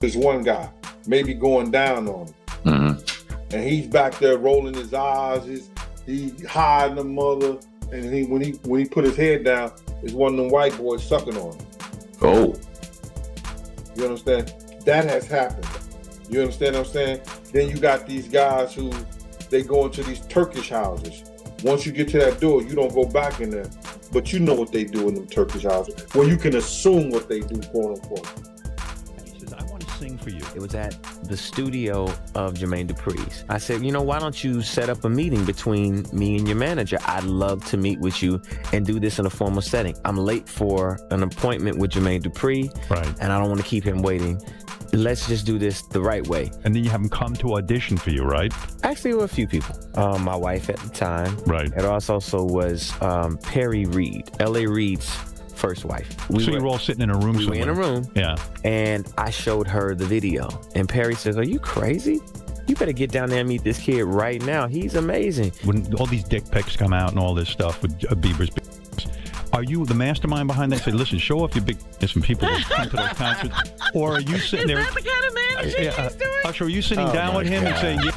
This one guy, maybe going down on him. Mm-hmm. And he's back there rolling his eyes, he's hiding the mother, and when he put his head down, it's one of them white boys sucking on him. Oh. You understand? That has happened. You understand what I'm saying? Then you got these guys who, they go into these Turkish houses. Once you get to that door, you don't go back in there. But you know what they do in them Turkish houses. Well, you can assume what they do, quote unquote. He says, I want to sing for you. It was at the studio of Jermaine Dupri's. I said, why don't you set up a meeting between me and your manager? I'd love to meet with you and do this in a formal setting. I'm late for an appointment with Jermaine Dupri, right? And I don't want to keep him waiting. Let's just do this the right way. And then you have him come to audition for you, right? Actually, there were a few people. My wife at the time. Right. It also was Perry Reed, L.A. Reid's first wife. So you were all sitting in a room somewhere? We were in a room. Yeah. And I showed her the video. And Perry says, are you crazy? You better get down there and meet this kid right now. He's amazing. When all these dick pics come out and all this stuff with Bieber's, are you the mastermind behind that? Say, listen, show off your big ass and people will come to those concerts. Or are you sitting there? Is that the kind of manager he's doing? Usher, are you sitting down with him and saying, yeah,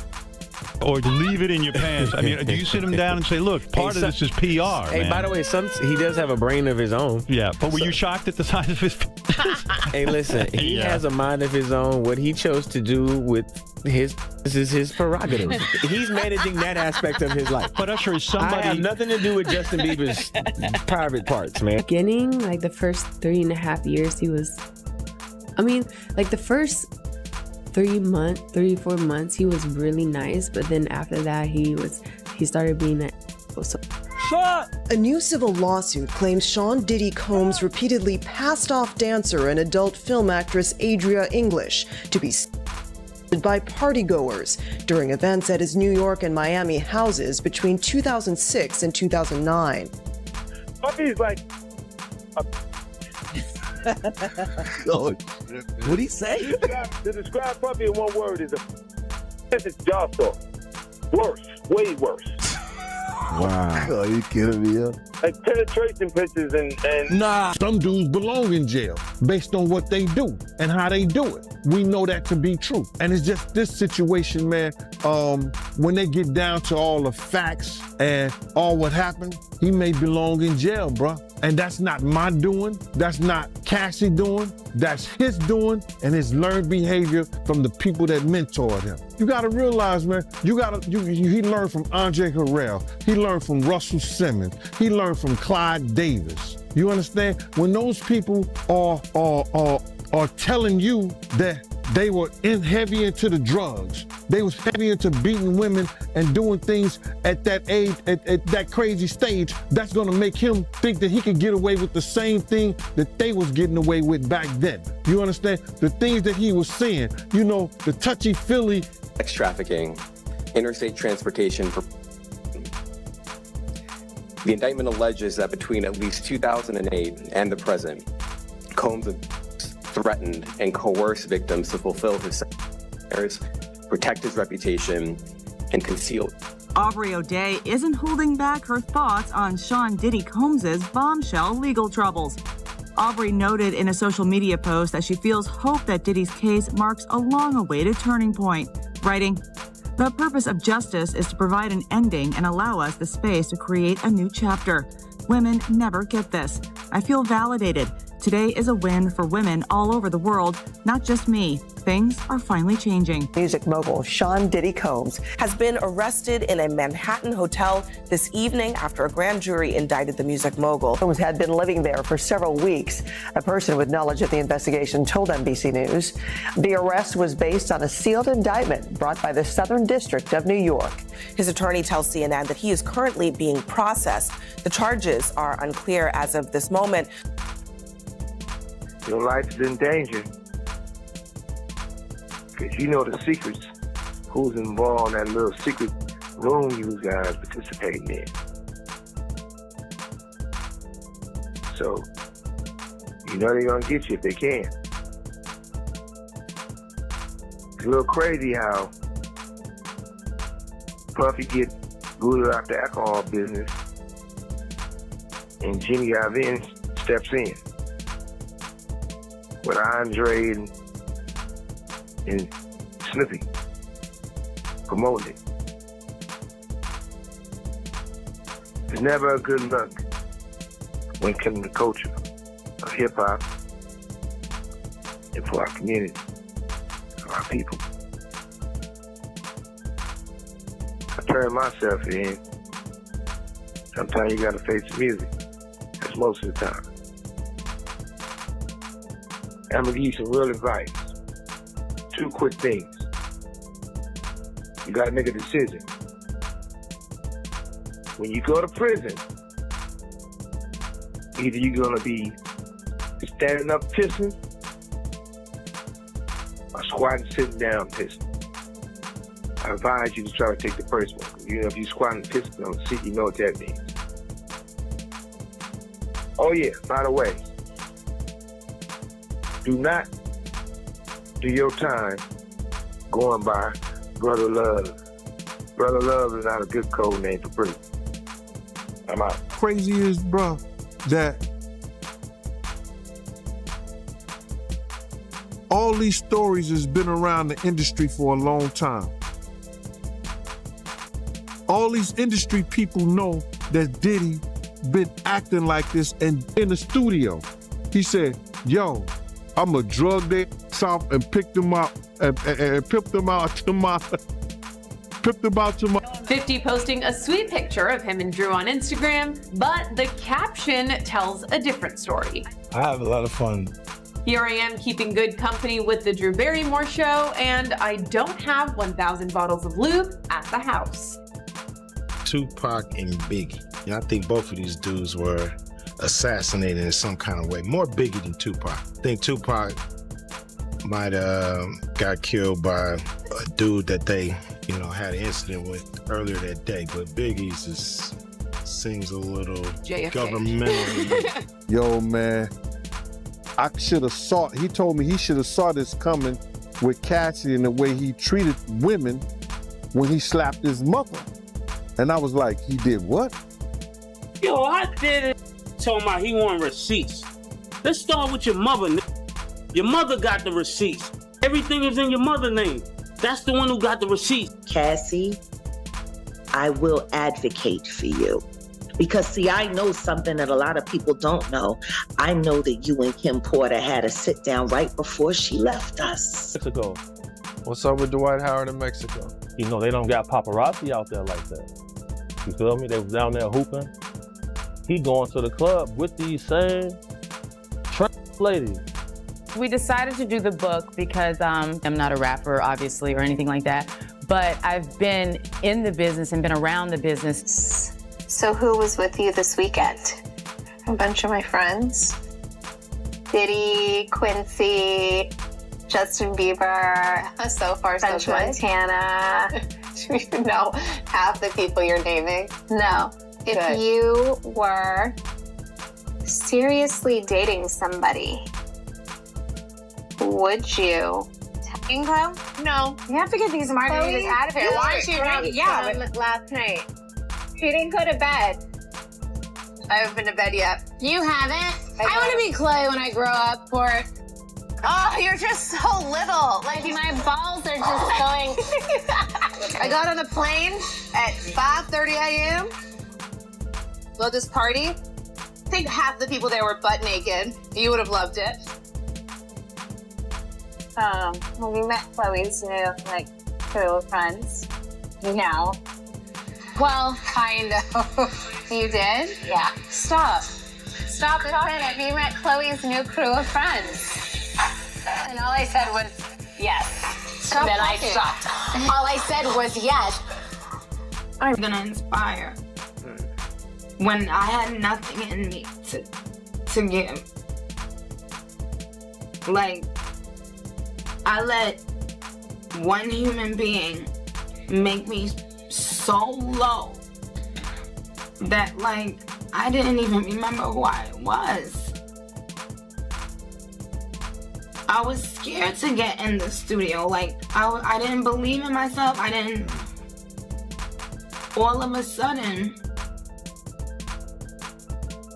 or leave it in your pants? I mean, do you sit him down and say, look, part of this is PR, man. By the way, he does have a brain of his own. Yeah, but were you shocked at the size of his? Hey, listen, he has a mind of his own. What he chose to do with this is his prerogative. He's managing that aspect of his life. But Usher, is somebody... I have nothing to do with Justin Bieber's private parts, man. Beginning, like the first 3.5 years, he was... the first 3-4 months, he was really nice. But then after that, he started being A new civil lawsuit claims Sean Diddy Combs repeatedly passed off dancer and adult film actress Adria English to be by partygoers during events at his New York and Miami houses between 2006 and 2009. Puppy's like... What'd he say? To describe Puppy in one word is it's jaw sore. Worse, way worse. Wow. Oh, you kidding me, yo? Like penetration pictures and... Nah. Some dudes belong in jail based on what they do and how they do it. We know that to be true. And it's just this situation, man, when they get down to all the facts and all what happened, he may belong in jail, bruh. And that's not my doing. That's not Cassie doing. That's his doing and his learned behavior from the people that mentored him. You gotta realize, man, he learned from Andre Harrell. He learned from Russell Simmons. He learned from Clyde Davis. You understand? When those people are telling you that they were heavy into the drugs, they was heavy into beating women and doing things at that age, at that crazy stage, that's gonna make him think that he could get away with the same thing that they was getting away with back then. You understand? The things that he was seeing, the touchy-feely. Sex trafficking, interstate transportation. The indictment alleges that between at least 2008 and the present, Combs threatened and coerced victims to fulfill his desires, protect his reputation, and conceal. Aubrey O'Day isn't holding back her thoughts on Sean Diddy Combs' bombshell legal troubles. Aubrey noted in a social media post that she feels hope that Diddy's case marks a long-awaited turning point, writing, "The purpose of justice is to provide an ending and allow us the space to create a new chapter. Women never get this. I feel validated. Today is a win for women all over the world, not just me. Things are finally changing." Music mogul Sean Diddy Combs has been arrested in a Manhattan hotel this evening after a grand jury indicted the music mogul. Combs had been living there for several weeks. A person with knowledge of the investigation told NBC News the arrest was based on a sealed indictment brought by the Southern District of New York. His attorney tells CNN that he is currently being processed. The charges are unclear as of this moment. Your life is in danger. Because you know the secrets, who's involved in that little secret room you guys participating in. So, you know they're gonna get you if they can. It's a little crazy how Puffy get booted out the alcohol business and Jimmy Iovine steps in with Andre and and sniffing, promoting it. It's never a good look when it comes to the culture of hip-hop and for our community, for our people. I turn myself in. Sometimes you gotta face the music. That's most of the time. I'm gonna give you some real advice. 2 quick things. You gotta make a decision. When you go to prison, either you're gonna be standing up pissing or squatting sitting down pissing. I advise you to try to take the first one. You know, if you're squatting pissing on the seat, you know what that means. Oh yeah, by the way, do not do your time going by Brother Love. Brother Love is not a good code name for prison. I'm out. Crazy is, bro, that all these stories has been around the industry for a long time. All these industry people know that Diddy been acting like this and in the studio. He said, yo, I'm a drug their south and pick them up and pip them out to my 50 posting a sweet picture of him and Drew on Instagram, but the caption tells a different story. I have a lot of fun. Here I am keeping good company with the Drew Barrymore show, and I don't have 1,000 bottles of lube at the house. Tupac and Biggie. I think both of these dudes were assassinated in some kind of way. More Biggie than Tupac. I think Tupac might have got killed by a dude that they, had an incident with earlier that day. But Biggie's seems a little JFK. Governmental. Yo, man, I should have saw. He told me he should have saw this coming with Cassidy and the way he treated women when he slapped his mother. And I was like, he did what? Yo, I did it. Told my he want receipts. Let's start with your mother. Your mother got the receipts. Everything is in your mother's name. That's the one who got the receipts. Cassie, I will advocate for you. Because see, I know something that a lot of people don't know. I know that you and Kim Porter had a sit down right before she left us. Mexico. What's up with Dwight Howard in Mexico? They don't got paparazzi out there like that. You feel me? They was down there hooping. He going to the club with these same ladies. We decided to do the book because I'm not a rapper, obviously, or anything like that. But I've been in the business and been around the business. So who was with you this weekend? A bunch of my friends. Diddy, Quincy, Justin Bieber, so far so good. Montana. Do you know half the people you're naming? No. Good. If you were seriously dating somebody, would you? Income? No. You have to get these margaritas out of here. Why don't you know? Yeah, last night. She didn't go to bed. I haven't been to bed yet. You haven't? I want to be Clay when I grow up, Port. Oh, you're just so little. Like, my balls are just going. I got on a plane at 5:30 a.m. Go to this party. I think half the people there were butt naked. You would have loved it. Well, we met Chloe's new, crew of friends. No. Well, kind of. You did? Yeah. Stop talking. Have you met Chloe's new crew of friends? And all I said was, yes. Stop and then talking. I stopped. All I said was, yes. I'm gonna inspire. When I had nothing in me to give. I let one human being make me so low that I didn't even remember who I was. I was scared to get in the studio. I didn't believe in myself. All of a sudden,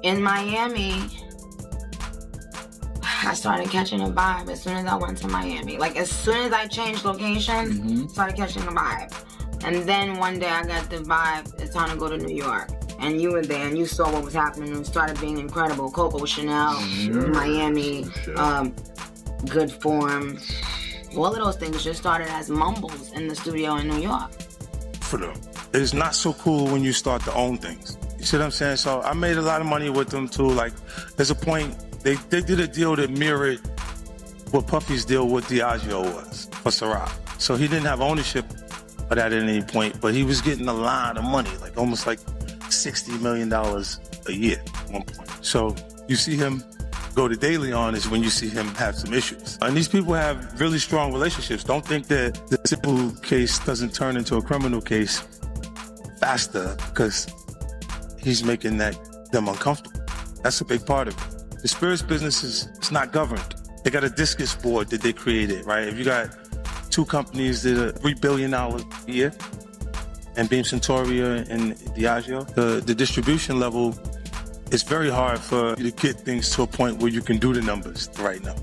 in Miami, I started catching a vibe as soon as I went to Miami. Like, as soon as I changed locations, started catching a vibe. And then one day I got the vibe, it's time to go to New York. And you were there and you saw what was happening and it started being incredible. Coco Chanel, Miami, Good Form. All of those things just started as mumbles in the studio in New York. For them, it's not so cool when you start to own things. You see what I'm saying? So I made a lot of money with them too. Like, there's a point, they did a deal that mirrored what Puffy's deal with Diageo was for Ciroc. So he didn't have ownership of that at any point, but he was getting a lot of money, like almost like $60 million a year at one point. So you see him go to De Leon is when you see him have some issues. And these people have really strong relationships. Don't think that the civil case doesn't turn into a criminal case faster because he's making them uncomfortable. That's a big part of it. The spirits business is not governed. They got a discus board that they created, right? If you got two companies that are $3 billion a year, and Beam Centauria and Diageo, the distribution level, it's very hard for you to get things to a point where you can do the numbers right now.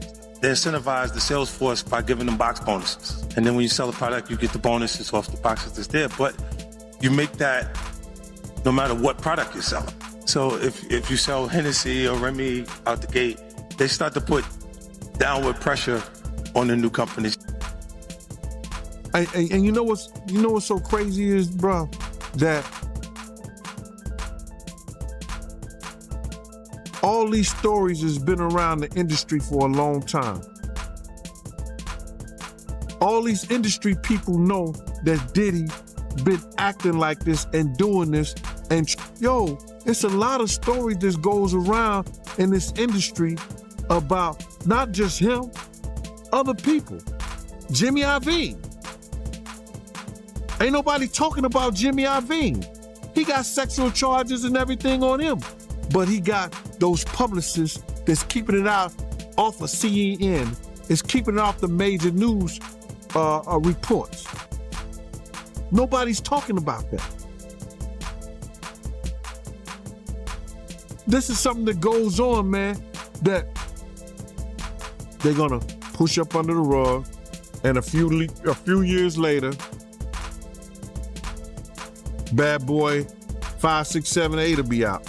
They incentivize the sales force by giving them box bonuses. And then when you sell a product, you get the bonuses off the boxes that's there. But you make that no matter what product you're selling. So if you sell Hennessy or Remy out the gate, they start to put downward pressure on the new companies. And you know what's so crazy is, bro, that all these stories has been around the industry for a long time. All these industry people know that Diddy been acting like this and doing this, and yo, it's a lot of stories that goes around in this industry about not just him, other people. Jimmy Iovine. Ain't nobody talking about Jimmy Iovine. He got sexual charges and everything on him, but he got those publicists that's keeping it out off of CNN, is keeping it off the major news reports. Nobody's talking about that. This is something that goes on, man, that they're gonna push up under the rug, and a few years later, Bad Boy 5, 6, 7, 8 will be out.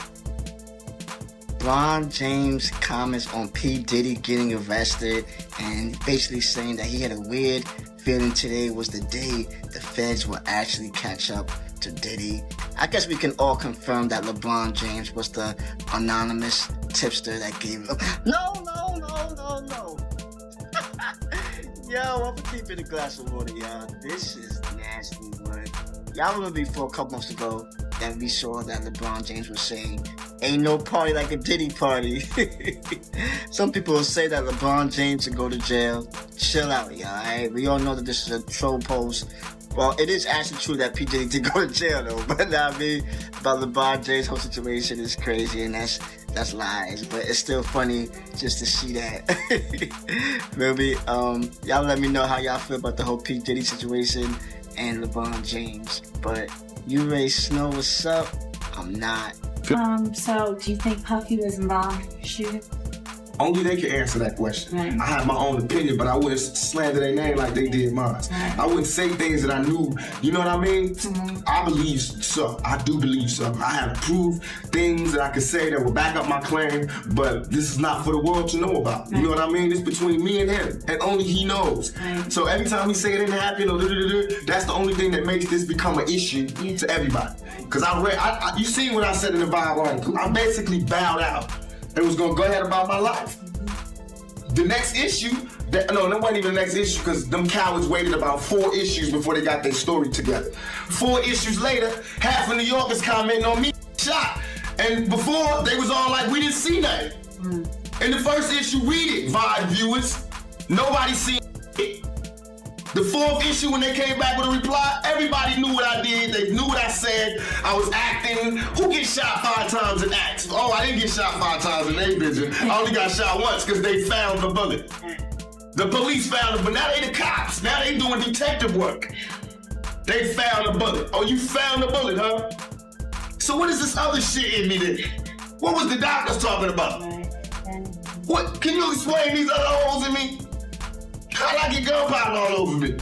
LeBron James comments on P. Diddy getting arrested and basically saying that he had a weird feeling today was the day the feds will actually catch up to Diddy. I guess we can all confirm that LeBron James was the anonymous tipster that gave him. No. Yo, I'm gonna keep it a glass of water, y'all. This is nasty, but y'all remember before a couple months ago that we saw that LeBron James was saying, ain't no party like a Diddy party. Some people will say that LeBron James should go to jail. Chill out, y'all, alright? We all know that this is a troll post. Well, it is actually true that P. Diddy did go to jail, though. But I mean, about LeBron James' whole situation is crazy, and that's lies. But it's still funny just to see that. Maybe y'all let me know how y'all feel about the whole P. Diddy situation and LeBron James. But you Ray Snow, what's up? I'm not. So do you think Puffy was involved in the shooting? Only they can answer that question. Right. I have my own opinion, but I wouldn't slander their name like they did mine. Right. I wouldn't say things that I knew, you know what I mean? Mm-hmm. I believe so. I do believe so. I have proved things that I could say that will back up my claim, but this is not for the world to know about. Right. You know what I mean? It's between me and him, and only he knows. Right. So every time he say it didn't happen, or that's the only thing that makes this become an issue to everybody. Because you seen what I said in the Bible article. I basically bowed out. It was gonna go ahead about my life. The next issue, that wasn't even the next issue because them cowards waited about 4 issues before they got their story together. 4 issues later, half of New Yorkers commenting on me shot. And before, they was all like, we didn't see nothing. In the first issue, read it, Vibe viewers. Nobody seen it. The 4th issue, when they came back with a reply, everybody knew what I did. They knew what I said. I was acting. Who gets shot 5 times in acts? Oh, I didn't get shot 5 times in A Vision. I only got shot once because they found the bullet. The police found it, but now they the cops. Now they doing detective work. They found the bullet. Oh, you found the bullet, huh? So what is this other shit in me then? What was the doctors talking about? What? Can you explain these other holes in me? How'd I get gunpowder all over me?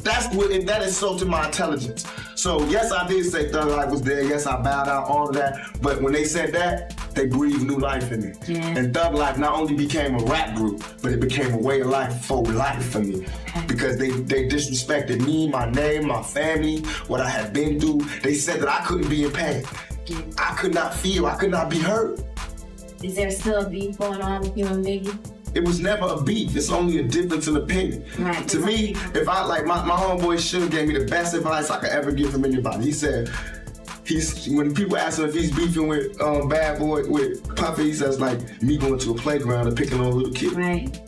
That insulted my intelligence. So yes, I did say Thug Life was there. Yes, I bowed out, all of that. But when they said that, they breathed new life in me. Yeah. And Thug Life not only became a rap group, but it became a way of life for life for me. Because they disrespected me, my name, my family, what I had been through. They said that I couldn't be in pain. I could not feel, I could not be hurt. Is there still a beef going on with you and Biggie? It was never a beef. It's only a difference in opinion. Right. To me, if I like my homeboy Suge gave me the best advice I could ever give from anybody. He said when people ask him if he's beefing with Bad Boy with Puffy, he says like me going to a playground and picking on a little kid. Right.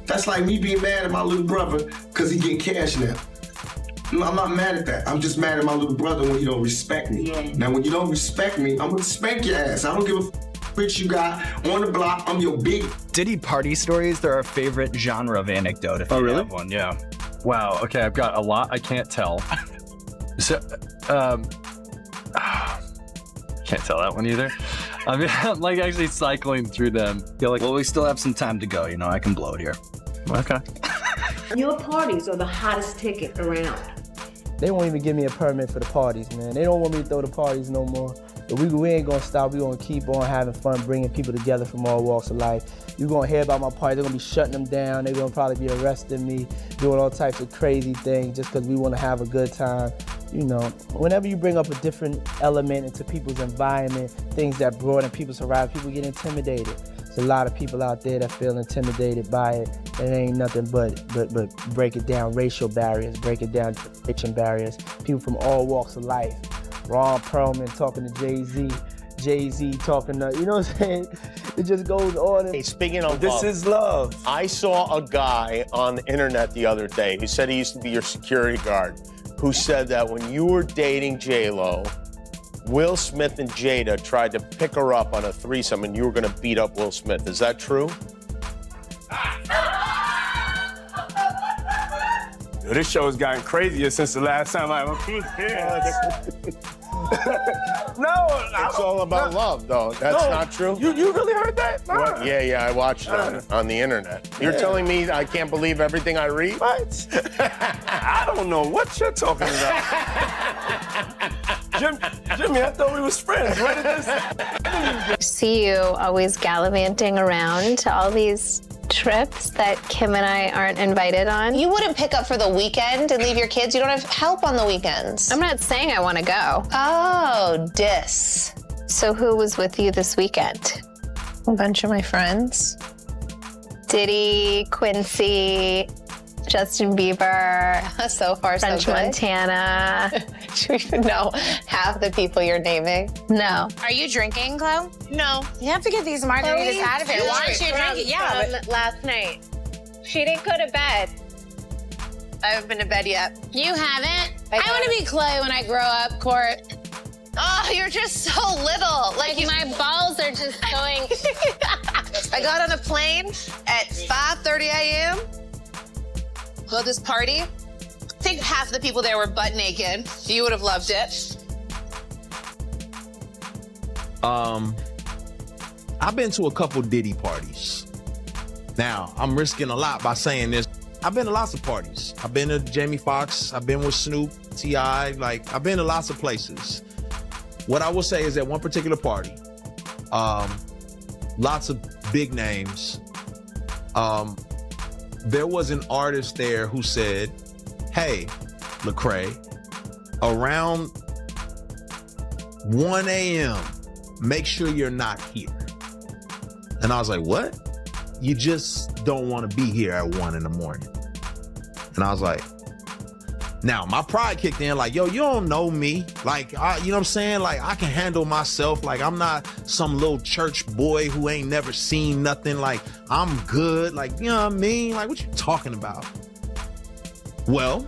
That's like me being mad at my little brother because he getting cash now. No, I'm not mad at that. I'm just mad at my little brother when he don't respect me. Yeah. Now when you don't respect me, I'm gonna spank your ass. I don't give a bitch you got on the block. I'm your big. Diddy party stories, they're our favorite genre of anecdote if you have one, yeah. Wow, okay, I've got a lot I can't tell. So, can't tell that one either. I mean, I'm like actually cycling through them. You're like, well, we still have some time to go, you know, I can blow it here. Okay. Your parties are the hottest ticket around. They won't even give me a permit for the parties, man. They don't want me to throw the parties no more. But we ain't gonna stop. We gonna keep on having fun, bringing people together from all walks of life. You're gonna hear about my party. They're gonna be shutting them down. They're gonna probably be arresting me, doing all types of crazy things just because we wanna have a good time. You know, whenever you bring up a different element into people's environment, things that broaden people's horizon, people get intimidated. There's a lot of people out there that feel intimidated by it. It ain't nothing but break it down racial barriers, break it down addiction barriers. People from all walks of life. Ron Perlman talking to Jay-Z, Jay-Z talking to, you know what I'm saying? It just goes on. Hey, speaking of this love, is love. I saw a guy on the internet the other day who said he used to be your security guard, who said that when you were dating J-Lo, Will Smith and Jada tried to pick her up on a threesome and you were gonna beat up Will Smith. Is that true? This show has gotten crazier since the last time I was here. No, it's all about love, though. That's not true. You really heard that? Nah. What? Yeah, I watched it on the internet. You're telling me I can't believe everything I read? What? I don't know what you're talking about. Jimmy, I thought we was friends. Where did this? See you always gallivanting around to all these trips that Kim and I aren't invited on. You wouldn't pick up for the weekend and leave your kids? You don't have help on the weekends. I'm not saying I want to go. Oh, dis. So who was with you this weekend? A bunch of my friends. Diddy, Quincy, Justin Bieber, so far French so good. Montana. Do you even know half the people you're naming? No. Are you drinking, Chloe? No. You have to get these margaritas out of here. Why aren't you drinking? Yeah, but last night. She didn't go to bed. I haven't been to bed yet. You haven't? I want to be Chloe when I grow up, Court. Oh, you're just so little. Like my balls are just going. I got on a plane at 5:30 a.m. Well, this party, I think half the people there were butt naked. You would have loved it. I've been to a couple Diddy parties. Now, I'm risking a lot by saying this. I've been to lots of parties. I've been to Jamie Foxx. I've been with Snoop, T.I. Like, I've been to lots of places. What I will say is that one particular party, lots of big names. There was an artist there who said, hey, Lecrae, around 1 a.m., make sure you're not here. And I was like, what? You just don't want to be here at 1 in the morning. And I was like, now my pride kicked in like, yo, you don't know me. Like, you know what I'm saying? Like, I can handle myself. Like, I'm not some little church boy who ain't never seen nothing. Like, I'm good. Like, you know what I mean? Like, what you talking about? Well,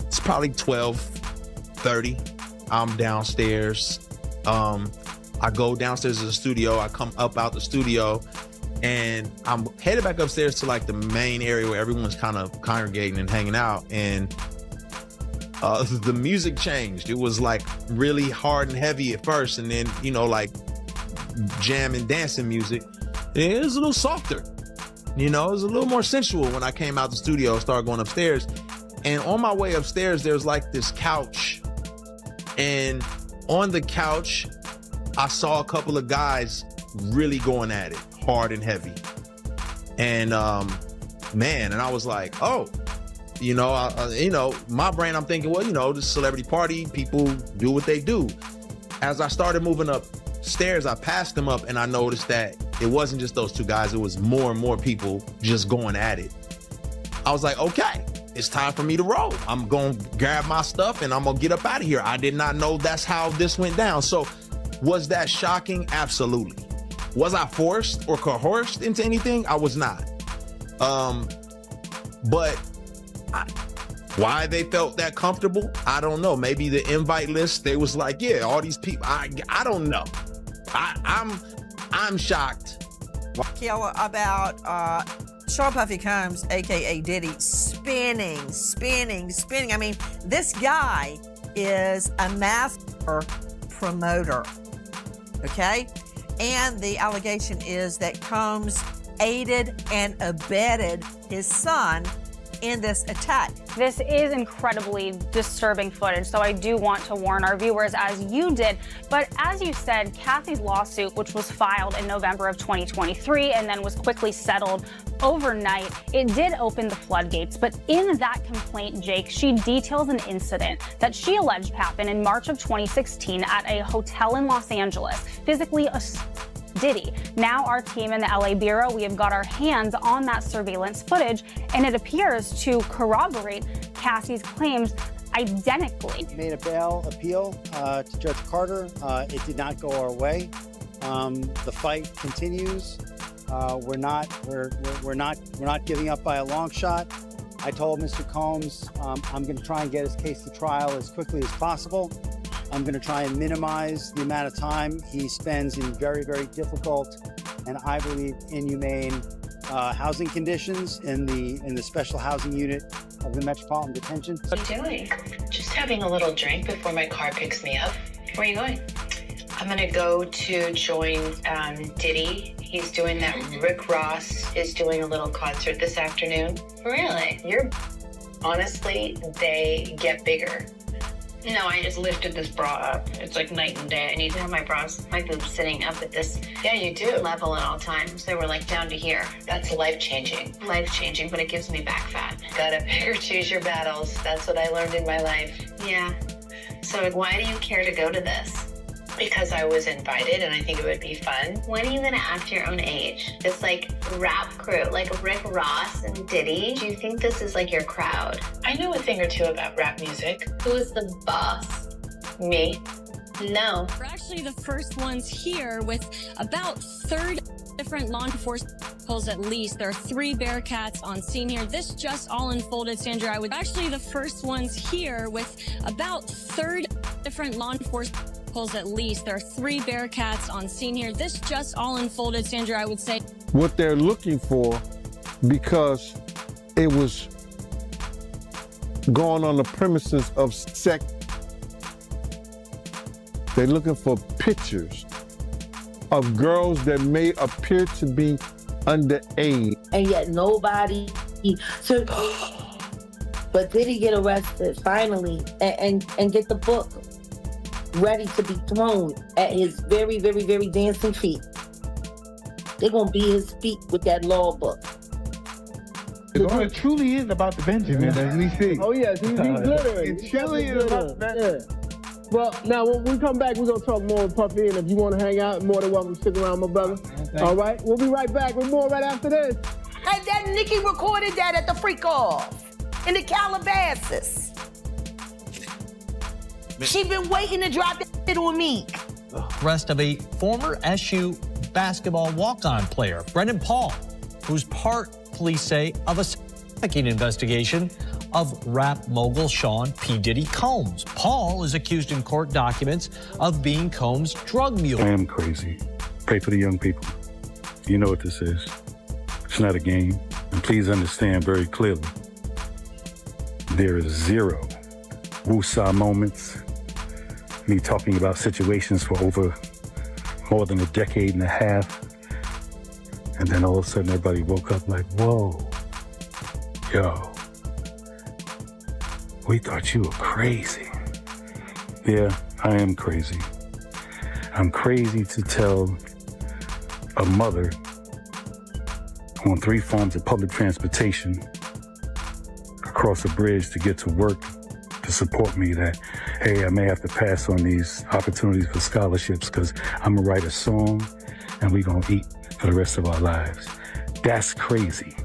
it's probably 12:30. I'm downstairs. I go downstairs to the studio. I come up out the studio and I'm headed back upstairs to like the main area where everyone's kind of congregating and hanging out. And the music changed. It was like really hard and heavy at first. And then, you know, like jam and dancing music. It was a little softer. You know, it was a little more sensual when I came out the studio and started going upstairs. And on my way upstairs, there's like this couch. And on the couch, I saw a couple of guys really going at it, hard and heavy. And man, and I was like, oh, you know, my brain, I'm thinking, well, you know, this celebrity party, people do what they do. As I started moving upstairs, I passed them up and I noticed that it wasn't just those two guys, it was more and more people just going at it. I was like, okay, it's time for me to roll. I'm gonna grab my stuff and I'm gonna get up out of here. I did not know that's how this went down. So was that shocking? Absolutely. Was I forced or coerced into anything? I was not. But why they felt that comfortable, I don't know. Maybe the invite list, they was like, yeah, all these people, I don't know. I'm shocked. Kiala, about Sean Puffy Combs, aka Diddy, spinning. I mean, this guy is a master promoter, okay? And the allegation is that Combs aided and abetted his son in this attack. This is incredibly disturbing footage, so I do want to warn our viewers, as you did. But as you said, Kathy's lawsuit, which was filed in November of 2023 and then was quickly settled overnight, it did open the floodgates. But in that complaint, Jake, she details an incident that she alleged happened in March of 2016 at a hotel in Los Angeles, physically Diddy. Now our team in the LA Bureau, we have got our hands on that surveillance footage, and it appears to corroborate Cassie's claims identically. We made a bail appeal to Judge Carter. It did not go our way. The fight continues. We're not giving up by a long shot. I told Mr. Combs I'm going to try and get his case to trial as quickly as possible. I'm going to try and minimize the amount of time he spends in very, very difficult and I believe inhumane housing conditions in the special housing unit of the Metropolitan Detention. What are you doing? Just having a little drink before my car picks me up. Where are you going? I'm going to go to join Diddy. He's doing that. Rick Ross is doing a little concert this afternoon. Really? Honestly, they get bigger. No, I just lifted this bra up. It's like night and day. I need to have my boobs sitting up at this level at all times. They were like down to here. That's life-changing. Life-changing, but it gives me back fat. Gotta pick or choose your battles. That's what I learned in my life. Yeah. So why do you care to go to this? Because I was invited and I think it would be fun. When are you gonna act your own age? This like rap crew, like Rick Ross and Diddy. Do you think this is like your crowd? I know a thing or two about rap music. Who is the boss? Me? No. We're actually the first ones here with about 30 different law enforcement vehicles at least. There are 3 Bearcats on scene here. This just all unfolded, Sandra. I was actually the first ones here with about 30 different law enforcement at least. There are 3 Bearcats on scene here. This just all unfolded, Sandra, I would say. What they're looking for, because it was going on the premises of sex, they're looking for pictures of girls that may appear to be underage. And yet nobody, but did he get arrested finally and get the book ready to be thrown at his very, very, very dancing feet? They're gonna be his feet with that law book. It truly is about the Benjamin, as we see. Oh yes, he's glittering. It truly is about the Benjamin. Yeah. Well, now when we come back, we're gonna talk more with Puffy, and if you want to hang out, more than welcome to stick around, my brother. All right, we'll be right back with more right after this. And that Nikki recorded that at the Freak Off in the Calabasas. She been waiting to drop that on me. Arrest of a former SU basketball walk-on player, Brendan Paul, who's part, police say, of a trafficking investigation of rap mogul Sean P. Diddy Combs. Paul is accused in court documents of being Combs' drug mule. I am crazy. Pray for the young people. You know what this is. It's not a game. And please understand very clearly, there is 0 woosah moments, me talking about situations for over more than a decade and a half. And then all of a sudden everybody woke up like, whoa, yo, we thought you were crazy. Yeah, I am crazy. I'm crazy to tell a mother on 3 forms of public transportation across a bridge to get to work to support me that, hey, I may have to pass on these opportunities for scholarships because I'm gonna write a song and we're gonna eat for the rest of our lives. That's crazy.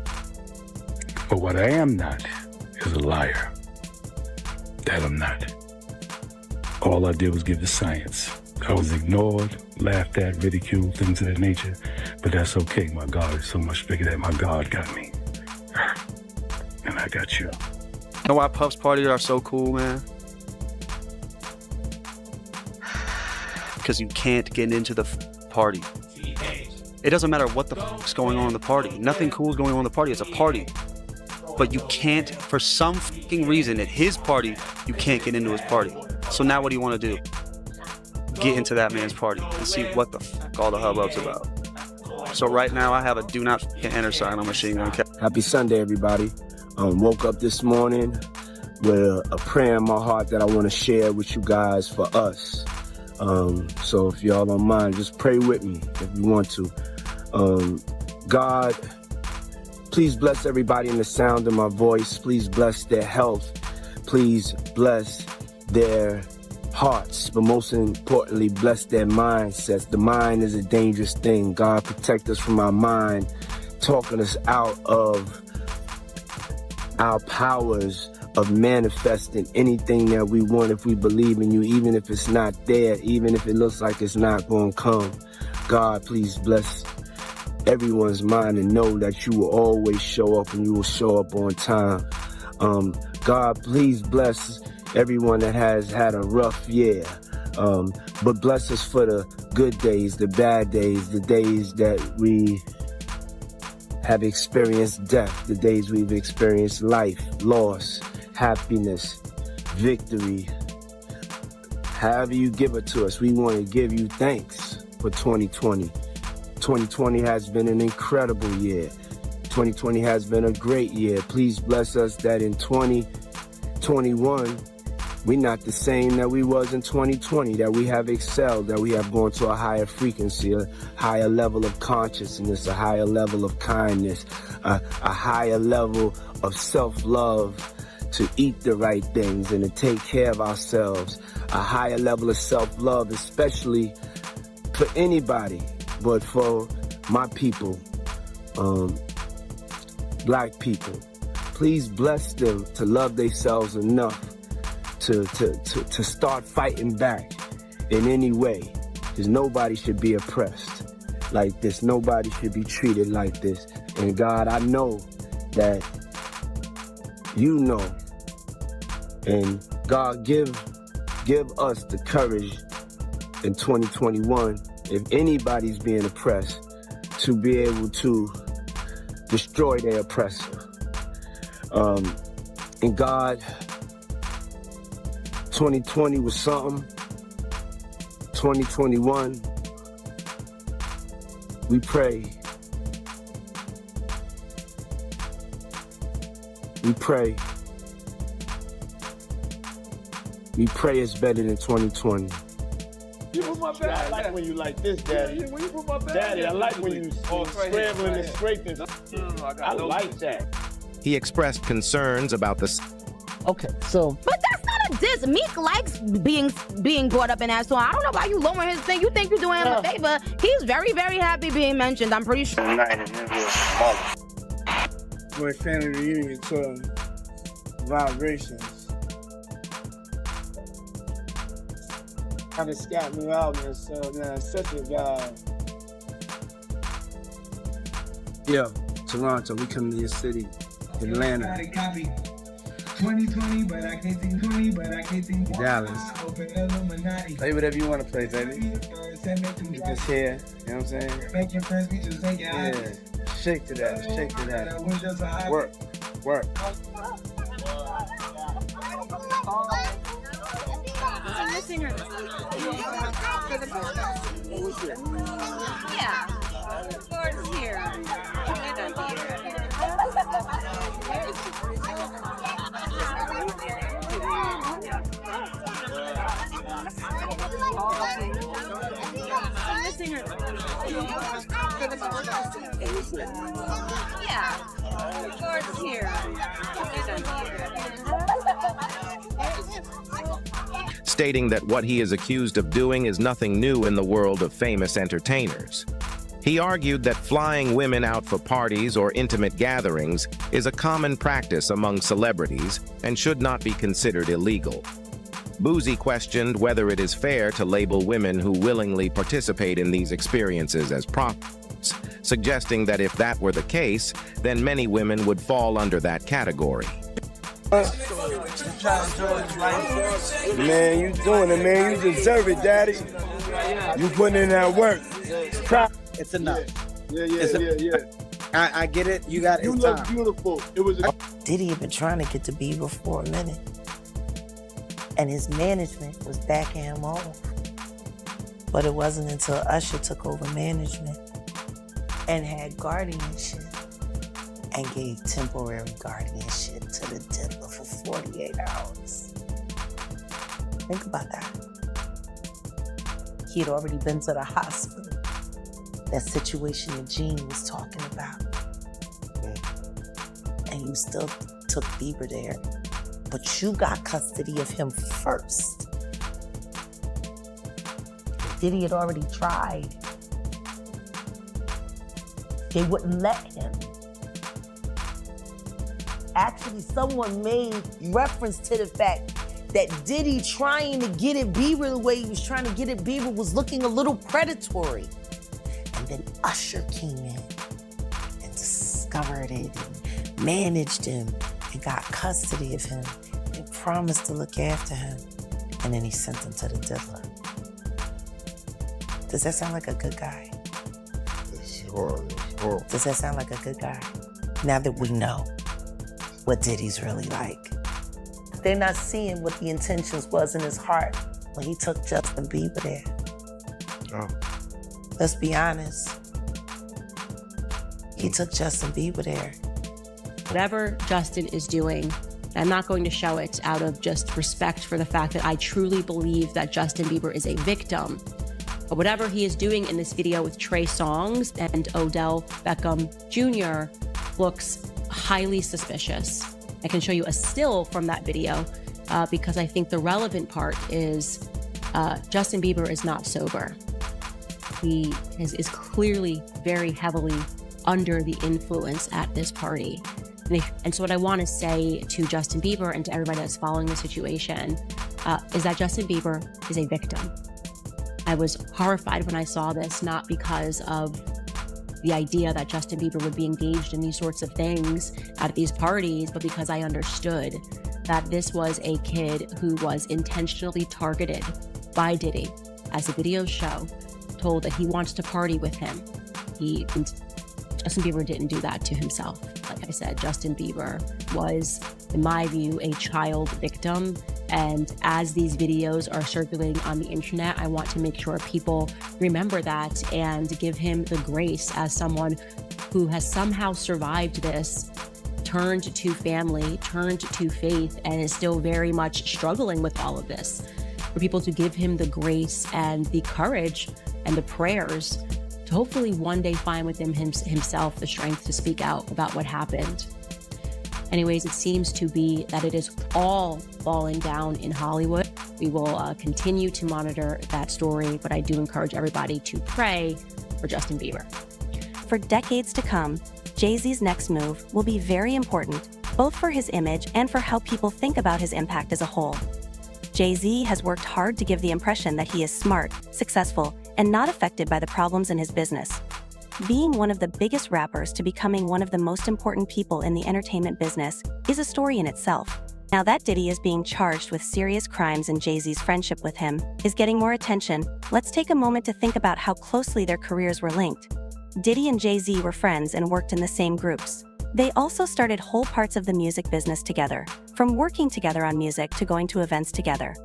But what I am not is a liar. That I'm not. All I did was give the science. I was ignored, laughed at, ridiculed, things of that nature. But that's okay. My God is so much bigger than my God got me. And I got you. You know why Puff's parties are so cool, man? Because you can't get into the party. It doesn't matter what the fuck's going on in the party. Nothing cool is going on in the party. It's a party. But you can't, for some fucking reason, at his party, you can't get into his party. So now what do you want to do? Get into that man's party and see what the fuck all the hubbub's about. So right now I have a do not fucking enter sign on Machine Gun Kelly. Happy Sunday, everybody. Woke up this morning with a prayer in my heart that I want to share with you guys for us. So if y'all don't mind, just pray with me if you want to. God, please bless everybody in the sound of my voice. Please bless their health. Please bless their hearts, but most importantly, bless their mindsets. The mind is a dangerous thing. God, protect us from our mind, talking us out of our powers of manifesting anything that we want if we believe in you, even if it's not there, even if it looks like it's not going to come. God, please bless everyone's mind and know that you will always show up and you will show up on time. God, please bless everyone that has had a rough year, but bless us for the good days, the bad days, the days that we have experienced death, the days we've experienced life, loss, happiness, victory. However you give it to us, we want to give you thanks for 2020. 2020 has been an incredible year. 2020 has been a great year. Please bless us that in 2021, we're not the same that we was in 2020, that we have excelled, that we have gone to a higher frequency, a higher level of consciousness, a higher level of kindness, a higher level of self-love to eat the right things and to take care of ourselves, a higher level of self-love, especially for anybody, but for my people, Black people. Please bless them to love themselves enough to start fighting back in any way, because nobody should be oppressed like this. Nobody should be treated like this. And God, I know that you know. And God, give us the courage in 2021, if anybody's being oppressed, to be able to destroy their oppressor. And God, 2020 was something. 2021, we pray. We pray. We pray it's better than 2020. You put my bag. I like when you like this, Daddy. When you put my bag. Daddy, I like when you scrambling and scraping. I like that. He expressed concerns about the... Okay, so... But that's not a diss. Meek likes being brought up in that song. I don't know why you lowering his thing. You think you're doing him a favor. He's very, very happy being mentioned. I'm pretty sure. My family reunion tour, Vibrations. Kind of scared me out, man. So, man, such a vibe. Yo, Toronto, we come to your city. Atlanta. 2020, but I can't think 20, but I can't think Dallas. Play whatever you want to play, baby. You just here, you know what I'm saying? Making friends, we just take it out. Yeah, shake to that, shake to that. Work, work. singer. Yeah. Gordon's here. Yeah. Gordon's here. Stating that what he is accused of doing is nothing new in the world of famous entertainers. He argued that flying women out for parties or intimate gatherings is a common practice among celebrities and should not be considered illegal. Boozy questioned whether it is fair to label women who willingly participate in these experiences as prostitutes, suggesting that if that were the case, then many women would fall under that category. Man, you doing it, man. You deserve it, Daddy. You putting in that work. It's enough. Yeah. I get it. You got it. You look beautiful. It was. Diddy had been trying to get to Bieber for a minute, and his management was backing him off. But it wasn't until Usher took over management and had guardianship and gave temporary guardianship to the Diddler for 48 hours. Think about that. He had already been to the hospital. That situation that Gene was talking about. And you still took Bieber there. But you got custody of him first. Diddy had already tried. They wouldn't let him. Actually, someone made reference to the fact that Diddy trying to get at Bieber the way he was trying to get at Bieber was looking a little predatory. And then Usher came in and discovered it and managed him and got custody of him and promised to look after him. And then he sent him to the Diddler. Does that sound like a good guy? It's horrible. Does that sound like a good guy? Now that we know what Diddy's really like. They're not seeing what the intentions was in his heart when he took Justin Bieber there. Oh. Let's be honest. He took Justin Bieber there. Whatever Justin is doing, I'm not going to show it out of just respect for the fact that I truly believe that Justin Bieber is a victim. But whatever he is doing in this video with Trey Songz and Odell Beckham Jr. looks highly suspicious. I can show you a still from that video because I think the relevant part is Justin Bieber is not sober. He is clearly very heavily under the influence at this party. And so what I want to say to Justin Bieber and to everybody that's following the situation is that Justin Bieber is a victim. I was horrified when I saw this, not because of the idea that Justin Bieber would be engaged in these sorts of things at these parties, but because I understood that this was a kid who was intentionally targeted by Diddy, as the videos show, told that he wants to party with him. Justin Bieber didn't do that to himself. Like I said, Justin Bieber was, in my view, a child victim. And as these videos are circulating on the internet, I want to make sure people remember that and give him the grace as someone who has somehow survived this, turned to family, turned to faith, and is still very much struggling with all of this. For people to give him the grace and the courage and the prayers to hopefully one day find within himself the strength to speak out about what happened. Anyways, it seems to be that it is all falling down in Hollywood. We will continue to monitor that story, but I do encourage everybody to pray for Justin Bieber. For decades to come, Jay-Z's next move will be very important, both for his image and for how people think about his impact as a whole. Jay-Z has worked hard to give the impression that he is smart, successful, and not affected by the problems in his business. Being one of the biggest rappers to becoming one of the most important people in the entertainment business is a story in itself. Now that Diddy is being charged with serious crimes and Jay-Z's friendship with him is getting more attention, let's take a moment to think about how closely their careers were linked. Diddy and Jay-Z were friends and worked in the same groups. They also started whole parts of the music business together, from working together on music to going to events together.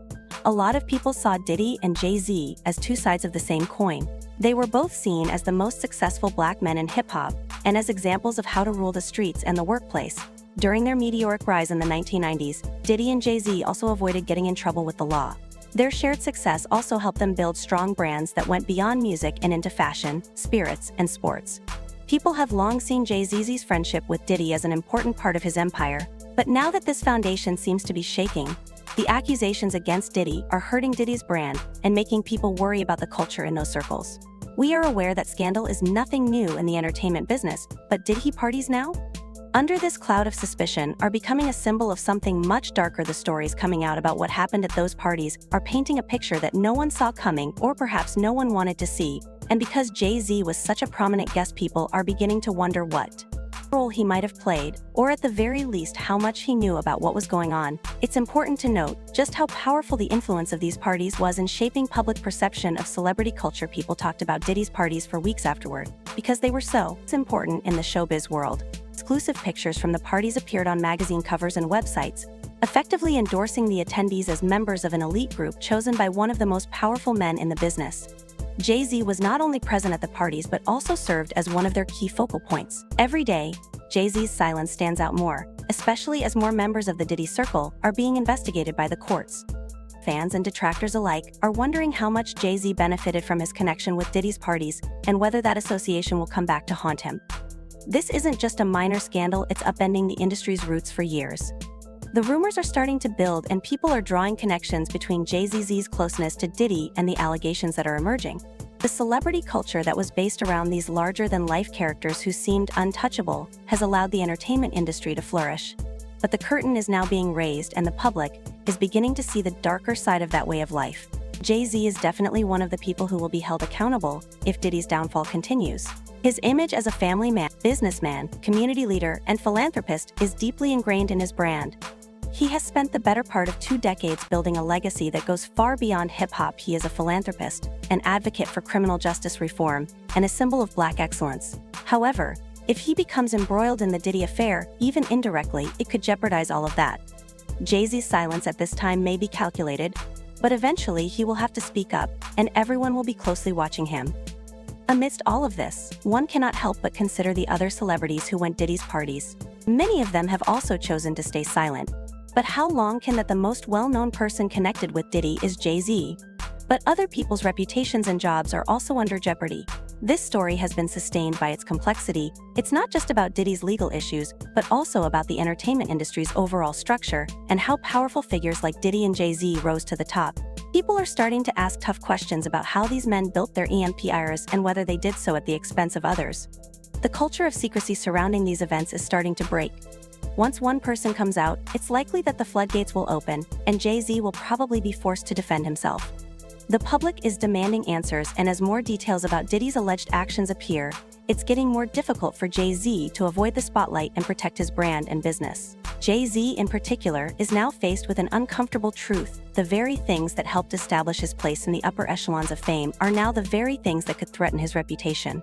A lot of people saw Diddy and Jay-Z as two sides of the same coin. They were both seen as the most successful black men in hip-hop and as examples of how to rule the streets and the workplace. During their meteoric rise in the 1990s, Diddy and Jay-Z also avoided getting in trouble with the law. Their shared success also helped them build strong brands that went beyond music and into fashion, spirits, and sports. People have long seen Jay-Z's friendship with Diddy as an important part of his empire, but now that this foundation seems to be shaking, the accusations against Diddy are hurting Diddy's brand and making people worry about the culture in those circles. We are aware that scandal is nothing new in the entertainment business, but did he parties now? Under this cloud of suspicion are becoming a symbol of something much darker. The stories coming out about what happened at those parties are painting a picture that no one saw coming or perhaps no one wanted to see, and because Jay-Z was such a prominent guest, people are beginning to wonder what role he might have played, or at the very least how much he knew about what was going on. It's important to note just how powerful the influence of these parties was in shaping public perception of celebrity culture. People talked about Diddy's parties for weeks afterward, because they were so important in the showbiz world. Exclusive pictures from the parties appeared on magazine covers and websites, effectively endorsing the attendees as members of an elite group chosen by one of the most powerful men in the business. Jay-Z was not only present at the parties but also served as one of their key focal points. Every day, Jay-Z's silence stands out more, especially as more members of the Diddy circle are being investigated by the courts. Fans and detractors alike are wondering how much Jay-Z benefited from his connection with Diddy's parties and whether that association will come back to haunt him. This isn't just a minor scandal, it's upending the industry's roots for years. The rumors are starting to build and people are drawing connections between Jay-Z's closeness to Diddy and the allegations that are emerging. The celebrity culture that was based around these larger-than-life characters who seemed untouchable has allowed the entertainment industry to flourish. But the curtain is now being raised and the public is beginning to see the darker side of that way of life. Jay-Z is definitely one of the people who will be held accountable if Diddy's downfall continues. His image as a family man, businessman, community leader, and philanthropist is deeply ingrained in his brand. He has spent the better part of 2 decades building a legacy that goes far beyond hip-hop. He is a philanthropist, an advocate for criminal justice reform, and a symbol of Black excellence. However, if he becomes embroiled in the Diddy affair, even indirectly, it could jeopardize all of that. Jay-Z's silence at this time may be calculated, but eventually he will have to speak up, and everyone will be closely watching him. Amidst all of this, one cannot help but consider the other celebrities who went Diddy's parties. Many of them have also chosen to stay silent. But how long can that the most well-known person connected with Diddy is Jay-Z? But other people's reputations and jobs are also under jeopardy. This story has been sustained by its complexity. It's not just about Diddy's legal issues, but also about the entertainment industry's overall structure and how powerful figures like Diddy and Jay-Z rose to the top. People are starting to ask tough questions about how these men built their empires and whether they did so at the expense of others. The culture of secrecy surrounding these events is starting to break. Once one person comes out, it's likely that the floodgates will open, and Jay-Z will probably be forced to defend himself. The public is demanding answers, and as more details about Diddy's alleged actions appear, it's getting more difficult for Jay-Z to avoid the spotlight and protect his brand and business. Jay-Z, in particular, is now faced with an uncomfortable truth. The very things that helped establish his place in the upper echelons of fame are now the very things that could threaten his reputation.